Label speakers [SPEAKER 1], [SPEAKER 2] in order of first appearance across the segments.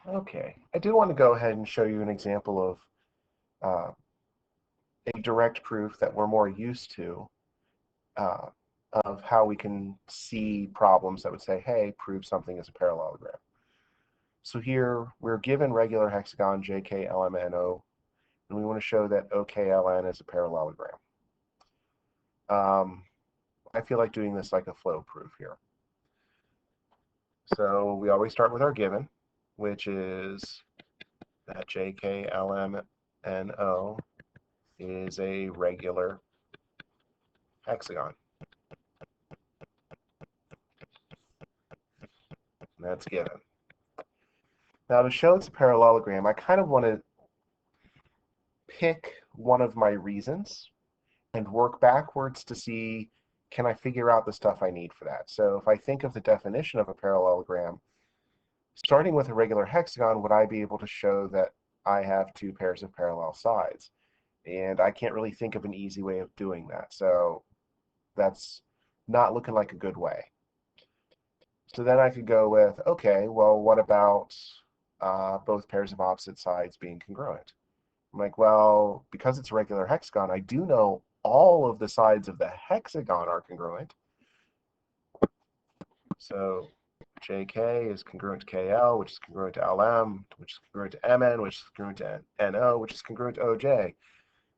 [SPEAKER 1] Okay, I do want to go ahead and show you an example of a direct proof that we're more used to uh, of how we can see problems that would say, hey, prove something is a parallelogram. So here we're given regular hexagon JKLMNO, and we want to show that OKLN is a parallelogram. I feel like doing this like a flow proof here. So we always start with our given, which is that JKLMNO is a regular hexagon. And that's given. Now to show it's a parallelogram, I kind of want to pick one of my reasons and work backwards to see, can I figure out the stuff I need for that? So if I think of the definition of a parallelogram, starting with a regular hexagon, would I be able to show that I have two pairs of parallel sides? And I can't really think of an easy way of doing that. So that's not looking like a good way. So then I could go with, okay, well, what about both pairs of opposite sides being congruent? I'm like, well, because it's a regular hexagon, I do know all of the sides of the hexagon are congruent. So JK is congruent to KL, which is congruent to LM, which is congruent to MN, which is congruent to NO, which is congruent to OJ.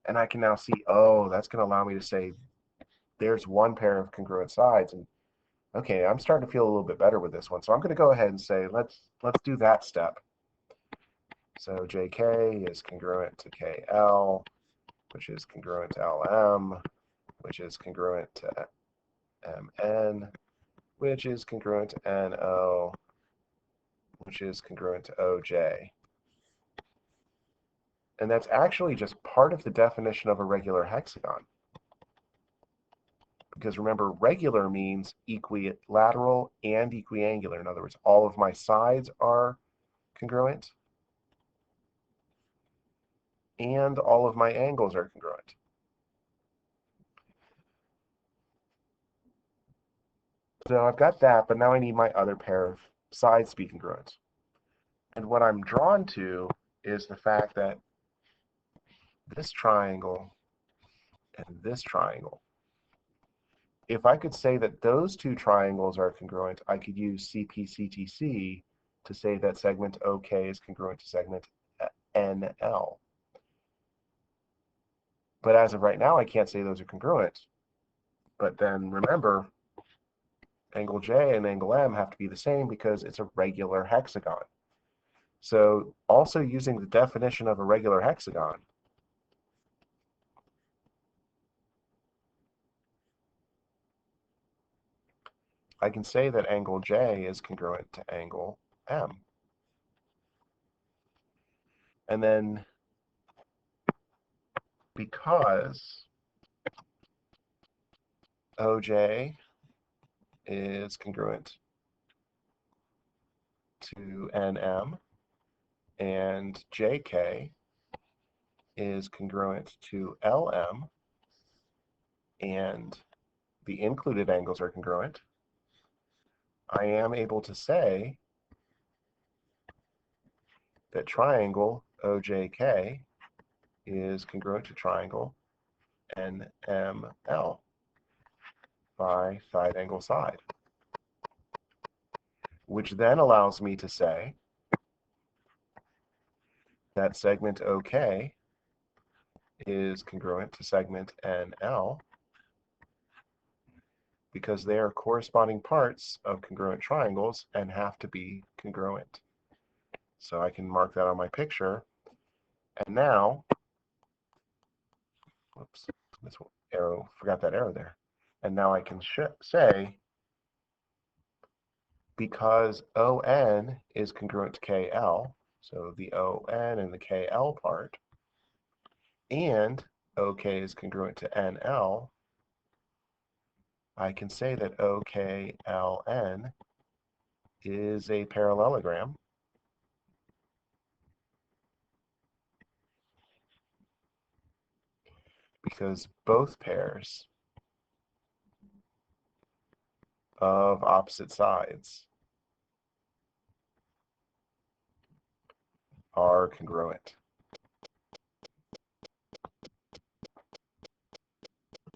[SPEAKER 1] And I can now see, oh, that's going to allow me to say there's one pair of congruent sides. And okay, I'm starting to feel a little bit better with this one. So I'm going to go ahead and say, let's do that step. So JK is congruent to KL, which is congruent to LM, which is congruent to MN, which is congruent to NO, which is congruent to OJ. And that's actually just part of the definition of a regular hexagon. Because remember, regular means equilateral and equiangular. In other words, all of my sides are congruent and all of my angles are congruent. So I've got that, but now I need my other pair of sides to be congruent. And what I'm drawn to is the fact that this triangle and this triangle, if I could say that those two triangles are congruent, I could use CPCTC to say that segment OK is congruent to segment NL. But as of right now, I can't say those are congruent. But then remember, angle J and angle M have to be the same because it's a regular hexagon. So also using the definition of a regular hexagon, I can say that angle J is congruent to angle M. And then because OJ is congruent to NM and JK is congruent to LM and the included angles are congruent, I am able to say that triangle OJK is congruent to triangle NML by side angle side, which then allows me to say that segment OK is congruent to segment NL because they are corresponding parts of congruent triangles and have to be congruent. So I can mark that on my picture. And now, whoops, this arrow, forgot that arrow there. And now I can say, because ON is congruent to KL, so the ON and the KL part, and OK is congruent to NL, I can say that OKLN is a parallelogram because both pairs of opposite sides are congruent.